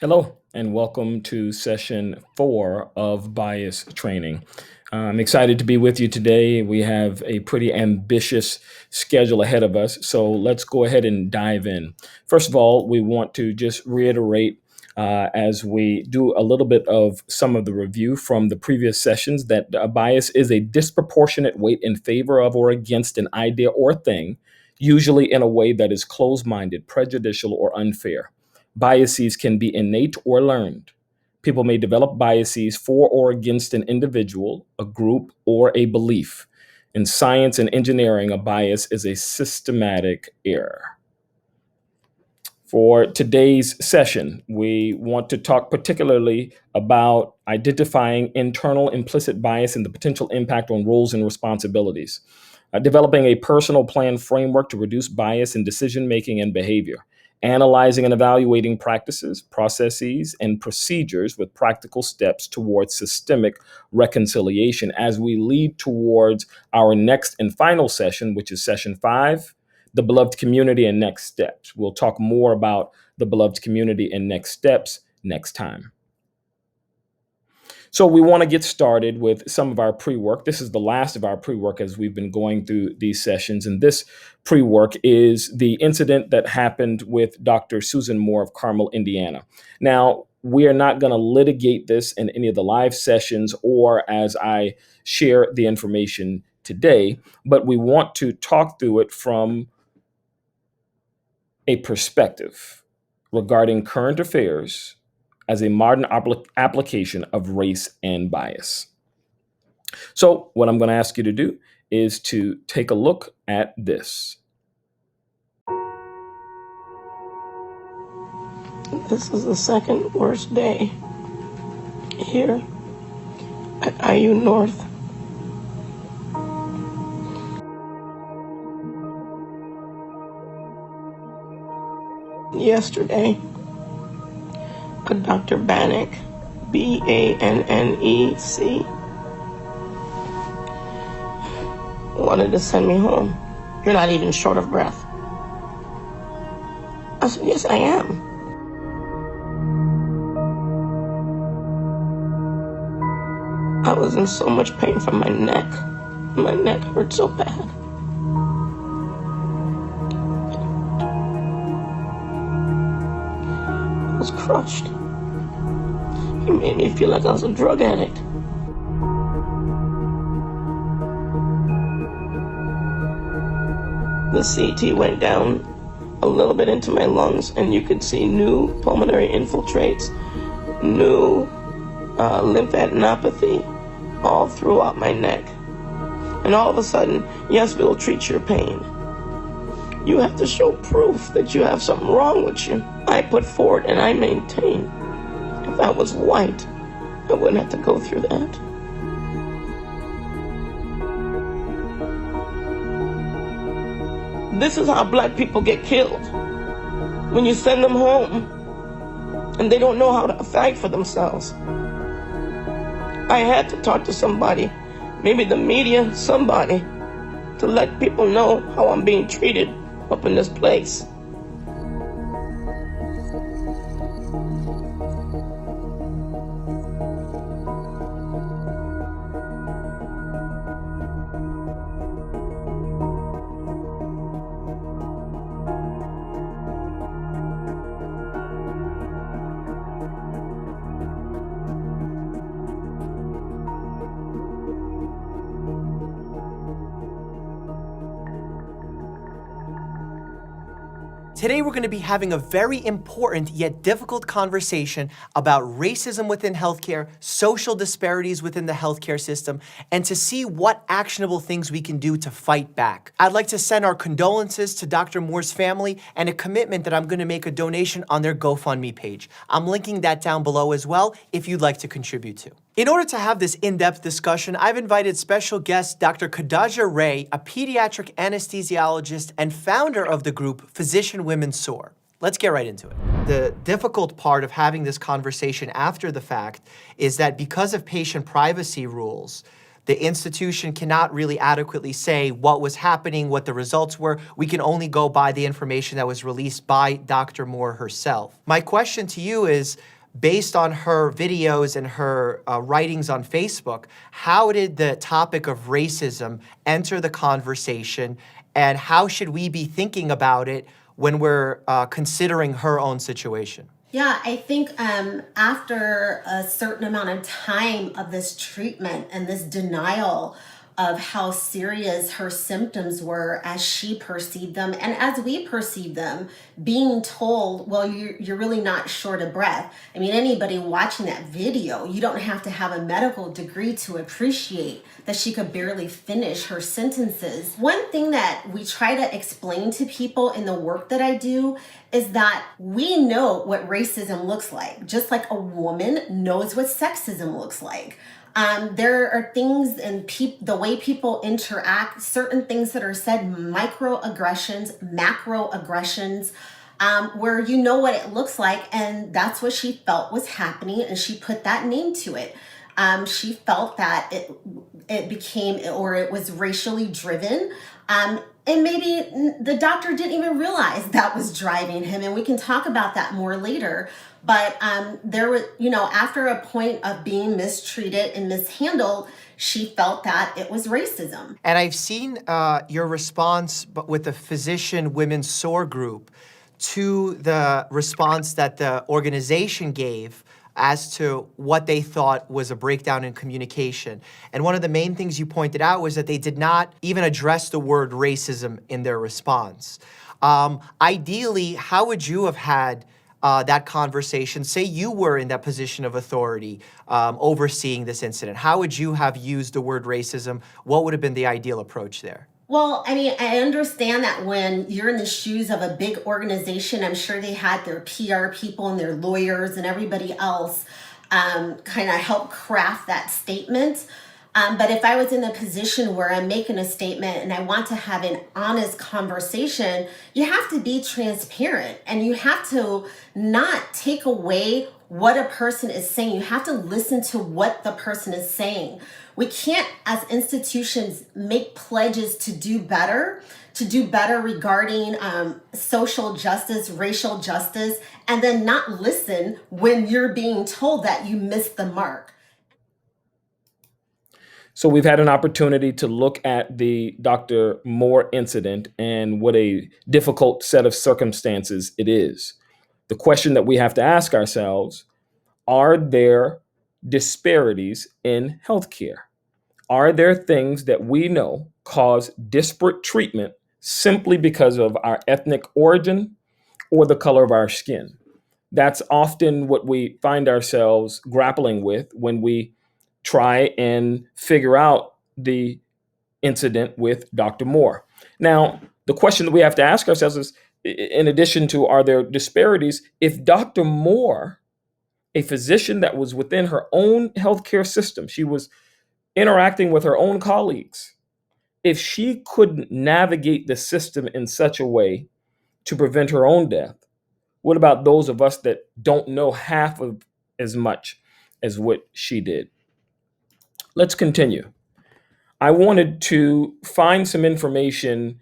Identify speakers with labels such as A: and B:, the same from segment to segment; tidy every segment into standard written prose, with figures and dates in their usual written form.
A: Hello, and welcome to session 4 of bias training. I'm excited to be with you today. We have a pretty ambitious schedule ahead of us, so let's go ahead and dive in. First of all, we want to just reiterate as we do a little bit of some of the review from the previous sessions that a bias is a disproportionate weight in favor of or against an idea or thing, usually in a way that is closed minded, prejudicial, or unfair. Biases can be innate or learned. People may develop biases for or against an individual, a group, or a belief. In science and engineering, a bias is a systematic error. For today's session, we want to talk particularly about identifying internal implicit bias and the potential impact on roles and responsibilities, developing a personal plan framework to reduce bias in decision making and behavior, analyzing and evaluating practices, processes, and procedures with practical steps towards systemic reconciliation as we lead towards our next and final session, which is session 5, the beloved community and next steps. We'll talk more about the beloved community and next steps next time. So we want to get started with some of our pre-work. This is the last of our pre-work as we've been going through these sessions. And this pre-work is the incident that happened with Dr. Susan Moore of Carmel, Indiana. Now, we are not going to litigate this in any of the live sessions or as I share the information today, but we want to talk through it from a perspective regarding current affairs as a modern application of race and bias. So what I'm going to ask you to do is to take a look at this.
B: This is the second worst day here at IU North. Yesterday, Dr. Bannock, Bannec, wanted to send me home. You're not even short of breath. I said, yes, I am. I was in so much pain from my neck. My neck hurt so bad. I was crushed. He made me feel like I was a drug addict. The CT went down a little bit into my lungs, and you could see new pulmonary infiltrates, new lymphadenopathy all throughout my neck. And all of a sudden, yes, we'll treat your pain. You have to show proof that you have something wrong with you. I put forward and I maintain. If I was white, I wouldn't have to go through that. This is how black people get killed. When you send them home and they don't know how to fight for themselves. I had to talk to somebody, maybe the media, somebody, to let people know how I'm being treated up in this place.
C: Today we're going to be having a very important yet difficult conversation about racism within healthcare, social disparities within the healthcare system, and to see what actionable things we can do to fight back. I'd like to send our condolences to Dr. Moore's family and a commitment that I'm going to make a donation on their GoFundMe page. I'm linking that down below as well if you'd like to contribute to. In order to have this in-depth discussion, I've invited special guest Dr. Khadija Ray, a pediatric anesthesiologist and founder of the group Physician Women SOAR. Let's get right into it. The difficult part of having this conversation after the fact is that because of patient privacy rules, The institution cannot really adequately say what was happening, what the results were. We can only go by the information that was released by Dr. Moore herself. My question to you is, based on her videos and her writings on Facebook, how did the topic of racism enter the conversation, and how should we be thinking about it when we're considering her own situation?
D: Yeah, I think after a certain amount of time of this treatment and this denial of how serious her symptoms were as she perceived them and as we perceive them, being told, well, you're really not short of breath. I mean, anybody watching that video, you don't have to have a medical degree to appreciate that she could barely finish her sentences. One thing that we try to explain to people in the work that I do is that we know what racism looks like, just like a woman knows what sexism looks like. There are things in the way people interact, certain things that are said, microaggressions, macroaggressions, where you know what it looks like, and that's what she felt was happening, and she put that name to it. She felt that it became, or it was racially driven. And maybe the doctor didn't even realize that was driving him. And we can talk about that more later. But there was, after a point of being mistreated and mishandled, she felt that it was racism.
C: And I've seen your response with the Physician Women's SOAR group to the response that the organization gave as to what they thought was a breakdown in communication. And one of the main things you pointed out was that they did not even address the word racism in their response. Ideally, how would you have had that conversation? Say you were in that position of authority overseeing this incident. How would you have used the word racism? What would have been the ideal approach there?
D: Well, I mean, I understand that when you're in the shoes of a big organization, I'm sure they had their PR people and their lawyers and everybody else kind of help craft that statement. But if I was in a position where I'm making a statement and I want to have an honest conversation, you have to be transparent and you have to not take away what a person is saying. You have to listen to what the person is saying. We can't, as institutions, make pledges to do better regarding social justice, racial justice, and then not listen when you're being told that you missed the mark.
A: So we've had an opportunity to look at the Dr. Moore incident and what a difficult set of circumstances it is. The question that we have to ask ourselves, are there disparities in healthcare? Are there things that we know cause disparate treatment simply because of our ethnic origin or the color of our skin? That's often what we find ourselves grappling with when we try and figure out the incident with Dr. Moore. Now, the question that we have to ask ourselves is, in addition to are there disparities, if Dr. Moore, a physician that was within her own healthcare system, she was interacting with her own colleagues, if she couldn't navigate the system in such a way to prevent her own death, what about those of us that don't know half of as much as what she did? Let's continue. I wanted to find some information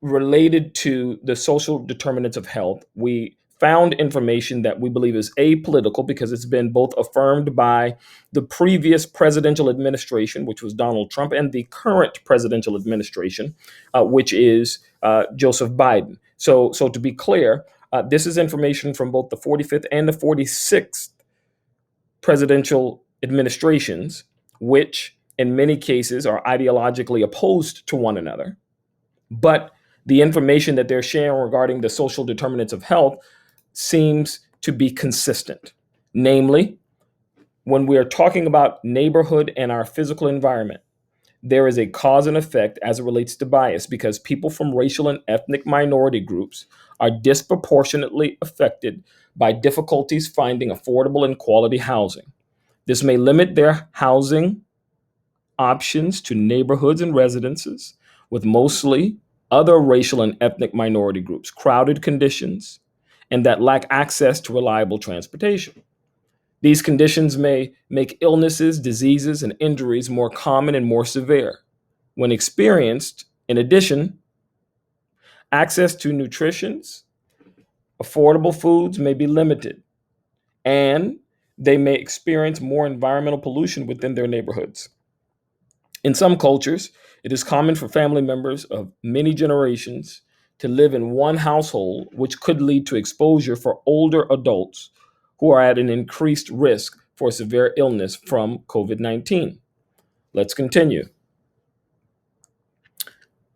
A: related to the social determinants of health. We found information that we believe is apolitical because it's been both affirmed by the previous presidential administration, which was Donald Trump, and the current presidential administration, which is Joseph Biden. So to be clear, this is information from both the 45th and the 46th presidential administrations, which in many cases are ideologically opposed to one another. But the information that they're sharing regarding the social determinants of health seems to be consistent. Namely, when we are talking about neighborhood and our physical environment, there is a cause and effect as it relates to bias because people from racial and ethnic minority groups are disproportionately affected by difficulties finding affordable and quality housing. This may limit their housing options to neighborhoods and residences with mostly other racial and ethnic minority groups, crowded conditions, and that lack access to reliable transportation. These conditions may make illnesses, diseases, and injuries more common and more severe. When experienced, in addition, access to nutritions, affordable foods may be limited, and they may experience more environmental pollution within their neighborhoods. In some cultures, it is common for family members of many generations to live in one household, which could lead to exposure for older adults who are at an increased risk for severe illness from COVID 19. Let's continue.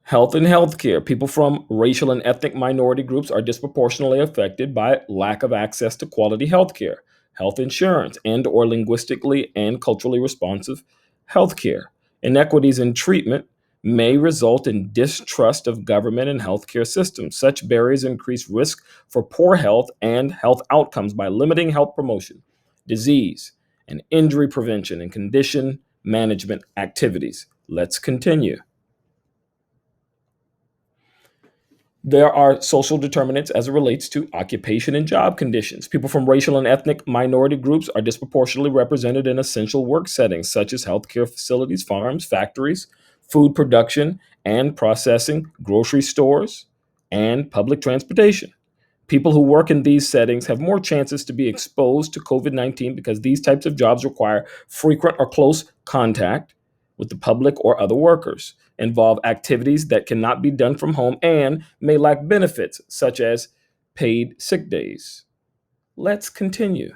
A: Health and healthcare. People from racial and ethnic minority groups are disproportionately affected by lack of access to quality healthcare, health insurance, and or linguistically and culturally responsive healthcare. Inequities in treatment may result in distrust of government and healthcare systems. Such barriers increase risk for poor health and health outcomes by limiting health promotion, disease, and injury prevention and condition management activities. Let's continue. There are social determinants as it relates to occupation and job conditions. People from racial and ethnic minority groups are disproportionately represented in essential work settings such as healthcare facilities, farms, factories, food production and processing, grocery stores, and public transportation. People who work in these settings have more chances to be exposed to COVID 19 because these types of jobs require frequent or close contact with the public or other workers, involve activities that cannot be done from home, and may lack benefits such as paid sick days. Let's continue.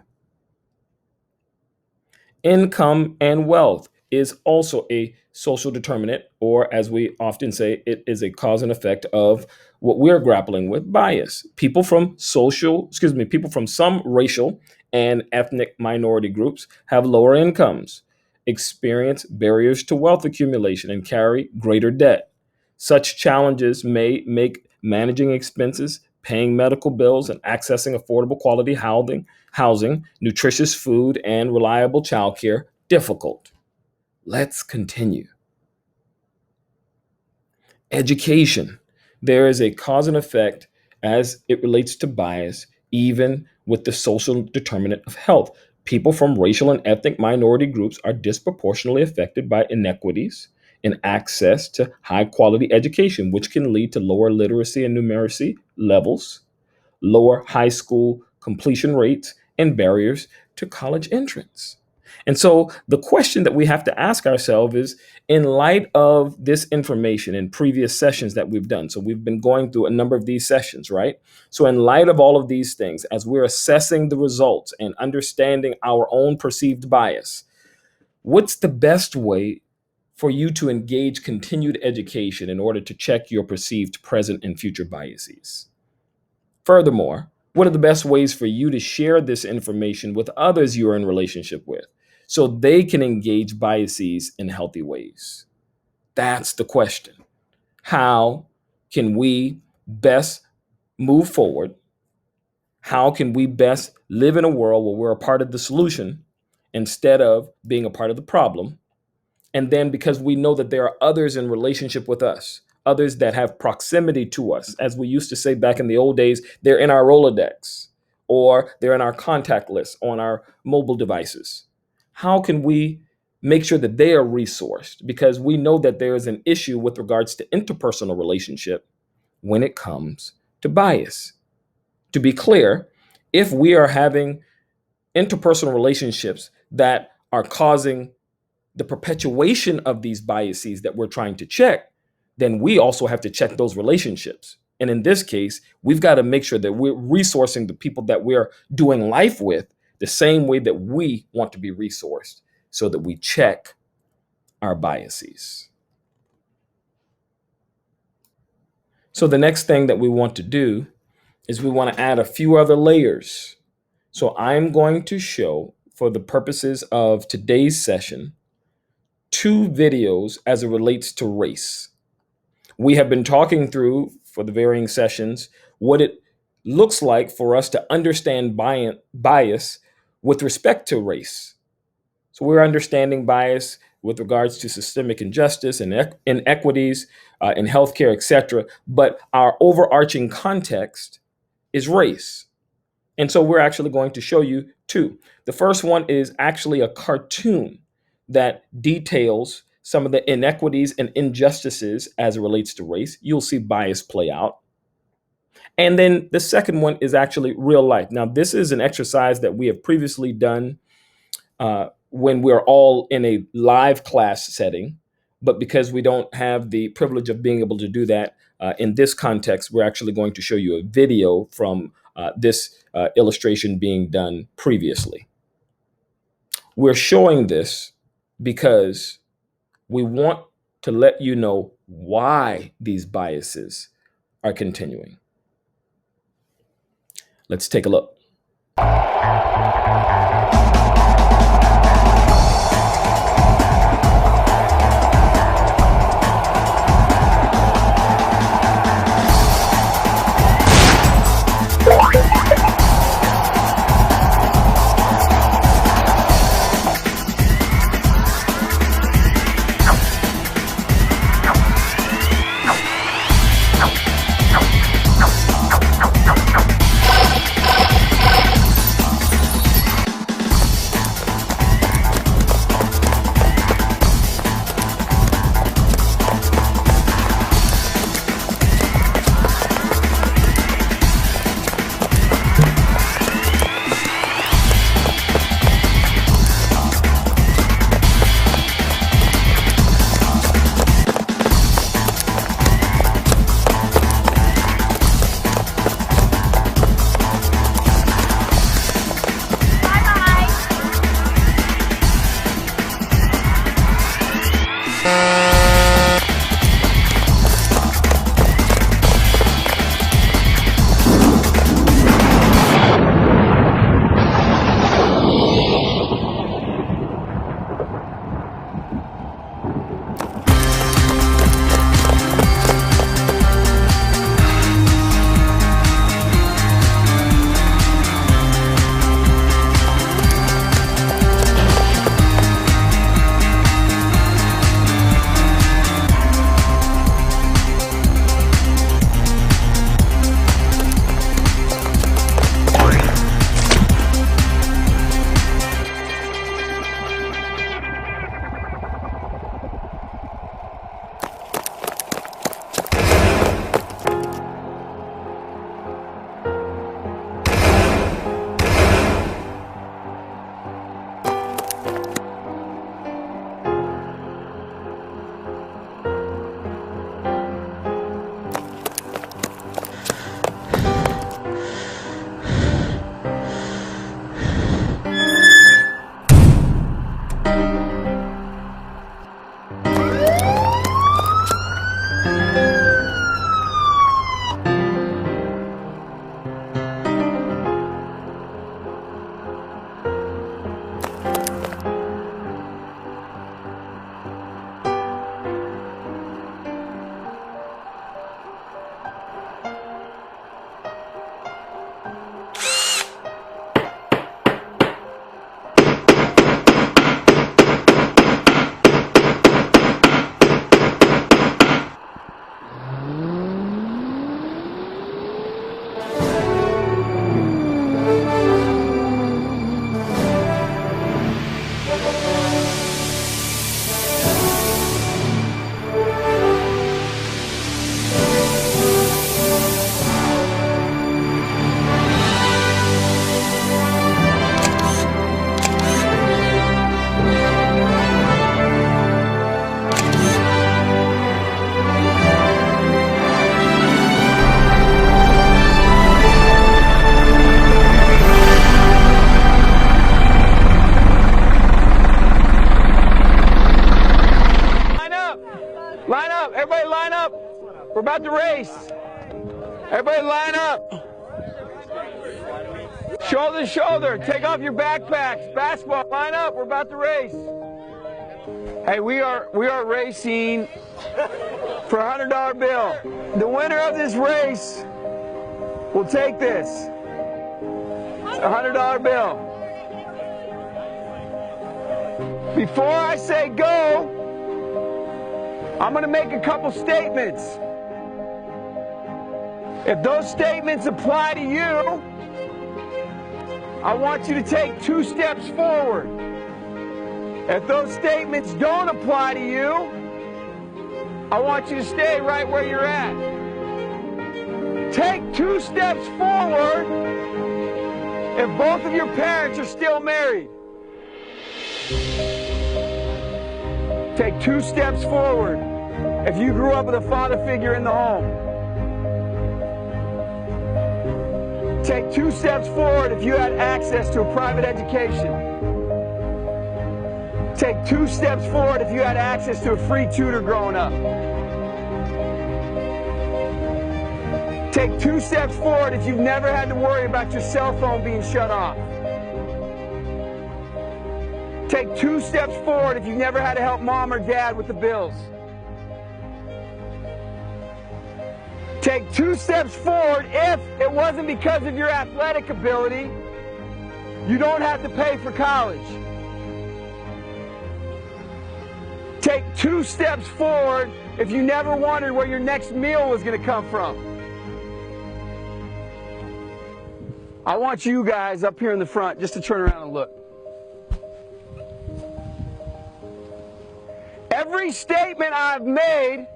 A: Income and wealth is also a social determinant, or as we often say, it is a cause and effect of what we're grappling with, bias. People from some racial and ethnic minority groups have lower incomes, experience barriers to wealth accumulation, and carry greater debt. Such challenges may make managing expenses, paying medical bills, and accessing affordable quality housing, nutritious food, and reliable childcare difficult. Let's continue. Education. There is a cause and effect as it relates to bias, even with the social determinant of health. People from racial and ethnic minority groups are disproportionately affected by inequities in access to high quality education, which can lead to lower literacy and numeracy levels, lower high school completion rates, and barriers to college entrance. And so the question that we have to ask ourselves is, in light of this information in previous sessions that we've done, so we've been going through a number of these sessions, right? So in light of all of these things, as we're assessing the results and understanding our own perceived bias, what's the best way for you to engage continued education in order to check your perceived present and future biases? Furthermore, what are the best ways for you to share this information with others you are in relationship with so they can engage biases in healthy ways? That's the question. How can we best move forward? How can we best live in a world where we're a part of the solution instead of being a part of the problem? And then because we know that there are others in relationship with us, others that have proximity to us, as we used to say back in the old days, they're in our Rolodex or they're in our contact list on our mobile devices. How can we make sure that they are resourced? Because we know that there is an issue with regards to interpersonal relationship when it comes to bias. To be clear, if we are having interpersonal relationships that are causing the perpetuation of these biases that we're trying to check, then we also have to check those relationships. And in this case, we've got to make sure that we're resourcing the people that we're doing life with the same way that we want to be resourced so that we check our biases. So the next thing that we want to do is we want to add a few other layers. So I'm going to show, for the purposes of today's session, 2 videos as it relates to race. We have been talking through, for the varying sessions, what it looks like for us to understand bias with respect to race. So we're understanding bias with regards to systemic injustice and inequities in healthcare, etc. But our overarching context is race. And so we're actually going to show you two. The first one is actually a cartoon that details some of the inequities and injustices as it relates to race. You'll see bias play out. And then the second one is actually real life. Now, this is an exercise that we have previously done when we're all in a live class setting. But because we don't have the privilege of being able to do that in this context, we're actually going to show you a video from this illustration being done previously. We're showing this because we want to let you know why these biases are continuing. Let's take a look.
E: Line up, everybody line up. We're about to race. Everybody line up. Shoulder to shoulder, take off your backpacks. Basketball, line up, we're about to race. Hey, we are racing for a $100 bill. The winner of this race will take this, a $100 bill. Before I say go, I'm going to make a couple statements. If those statements apply to you, I want you to take 2 steps forward. If those statements don't apply to you, I want you to stay right where you're at. Take 2 steps forward if both of your parents are still married. Take 2 steps forward if you grew up with a father figure in the home. Take 2 steps forward if you had access to a private education. Take 2 steps forward if you had access to a free tutor growing up. Take 2 steps forward if you've never had to worry about your cell phone being shut off. Take 2 steps forward if you've never had to help mom or dad with the bills. Take 2 steps forward if it wasn't because of your athletic ability. You don't have to pay for college. Take 2 steps forward if you never wondered where your next meal was going to come from. I want you guys up here in the front just to turn around and look. Every statement I've made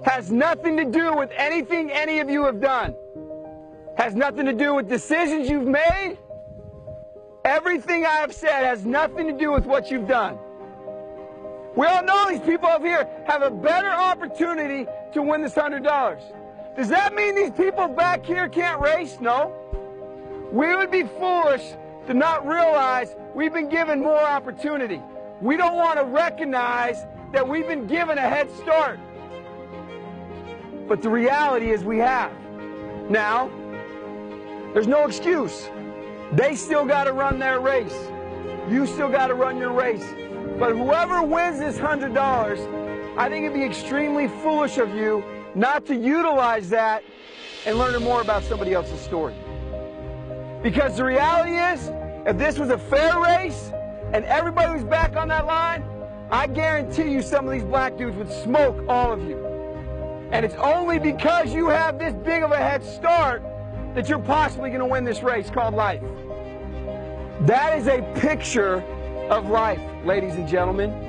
E: has nothing to do with anything any of you have done. Has nothing to do with decisions you've made. Everything I have said has nothing to do with what you've done. We all know these people up here have a better opportunity to win this $100. Does that mean these people back here can't race? No. We would be foolish to not realize we've been given more opportunity. We don't want to recognize that we've been given a head start. But the reality is we have. Now, there's no excuse. They still got to run their race. You still got to run your race. But whoever wins this $100, I think it'd be extremely foolish of you not to utilize that and learn more about somebody else's story. Because the reality is, if this was a fair race and everybody was back on that line, I guarantee you some of these black dudes would smoke all of you. And it's only because you have this big of a head start that you're possibly going to win this race called life. That is a picture of life, ladies and gentlemen.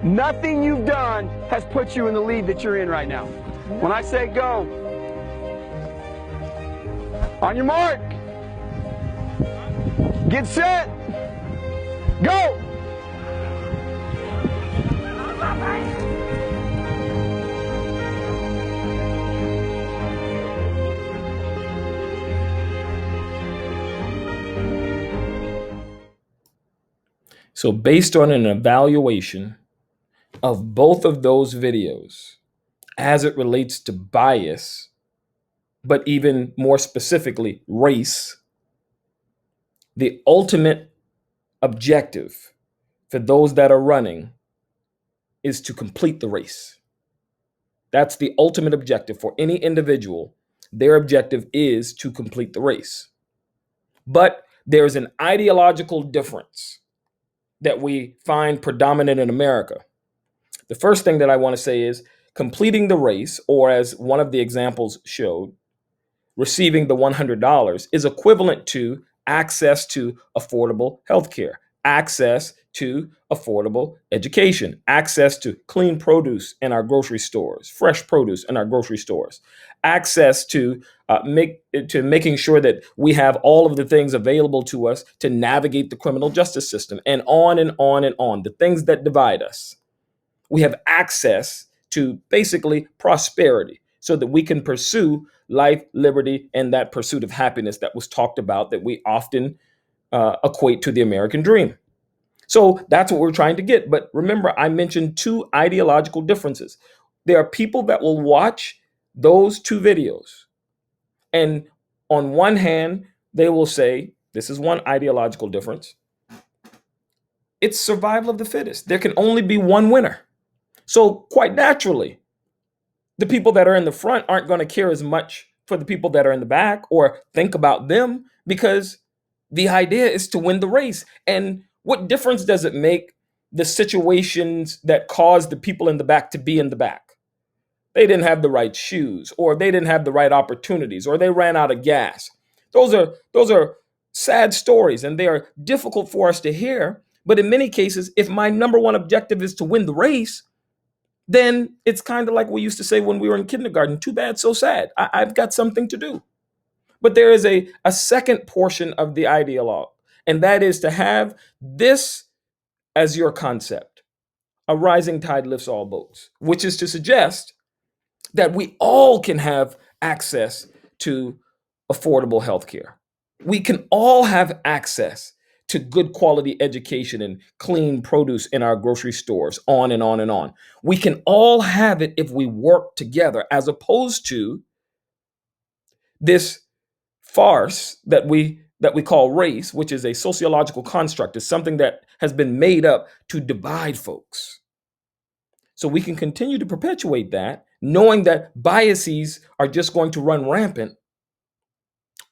E: Nothing you've done has put you in the lead that you're in right now. When I say go, on your mark, get set, go!
A: So based on an evaluation of both of those videos as it relates to bias, but even more specifically, race, the ultimate objective for those that are running is to complete the race. That's the ultimate objective for any individual. Their objective is to complete the race. But there's an ideological difference that we find predominant in America. The first thing that I want to say is completing the race, or as one of the examples showed, receiving the $100 is equivalent to access to affordable healthcare, access to affordable education, access to clean produce in our grocery stores, fresh produce in our grocery stores, access to making sure that we have all of the things available to us to navigate the criminal justice system, and on and on and on. The things that divide us. We have access to basically prosperity so that we can pursue life, liberty, and that pursuit of happiness that was talked about that we often equate to the American dream. So that's what we're trying to get. But remember, I mentioned 2 ideological differences. There are people that will watch those 2 videos. And on one hand, they will say, this is one ideological difference. It's survival of the fittest. There can only be one winner. So quite naturally, the people that are in the front aren't going to care as much for the people that are in the back or think about them, because the idea is to win the race. And what difference does it make the situations that caused the people in the back to be in the back? They didn't have the right shoes, or they didn't have the right opportunities, or they ran out of gas. Those are sad stories, and they are difficult for us to hear. But in many cases, if my number one objective is to win the race, then it's kind of like we used to say when we were in kindergarten, too bad, so sad. I've got something to do. But there is a second portion of the ideologue, and that is to have this as your concept. A rising tide lifts all boats, which is to suggest that we all can have access to affordable health care. We can all have access to good quality education and clean produce in our grocery stores, on and on and on. We can all have it if we work together, as opposed to this farce that we call race, which is a sociological construct, is something that has been made up to divide folks. So we can continue to perpetuate that, knowing that biases are just going to run rampant,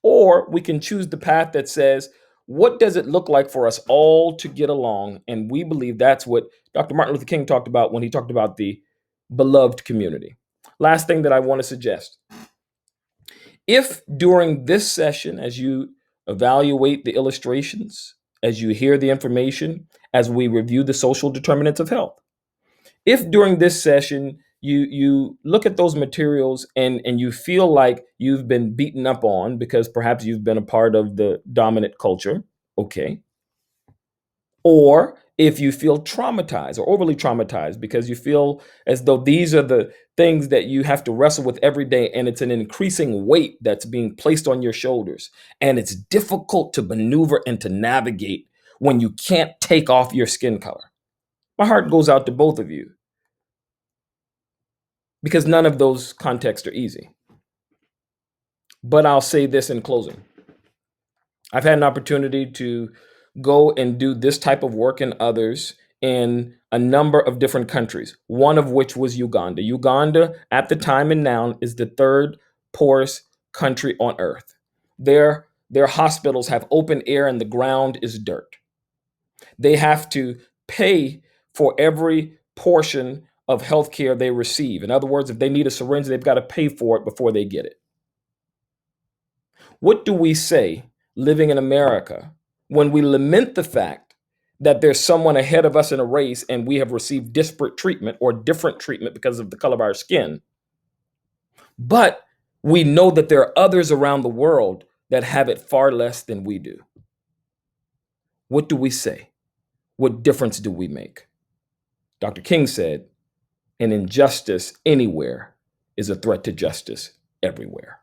A: or we can choose the path that says, what does it look like for us all to get along? And we believe that's what Dr. Martin Luther King talked about when he talked about the beloved community. Last thing that I want to suggest: if during this session, as you evaluate the illustrations, as you hear the information, as we review the social determinants of health, if during this session you look at those materials and you feel like you've been beaten up on because perhaps you've been a part of the dominant culture, okay. Or if you feel traumatized or overly traumatized because you feel as though these are the things that you have to wrestle with every day, and it's an increasing weight that's being placed on your shoulders, and it's difficult to maneuver and to navigate when you can't take off your skin color, my heart goes out to both of you, because none of those contexts are easy. But I'll say this in closing: I've had an opportunity to go and do this type of work and others in a number of different countries, one of which was Uganda. Uganda, at the time and now, is the third poorest country on earth. Their hospitals have open air and the ground is dirt. They have to pay for every portion of healthcare they receive. In other words, if they need a syringe, they've got to pay for it before they get it. What do we say living in America when we lament the fact that there's someone ahead of us in a race and we have received disparate treatment or different treatment because of the color of our skin, but we know that there are others around the world that have it far less than we do? What do we say? What difference do we make? Dr. King said, an injustice anywhere is a threat to justice everywhere.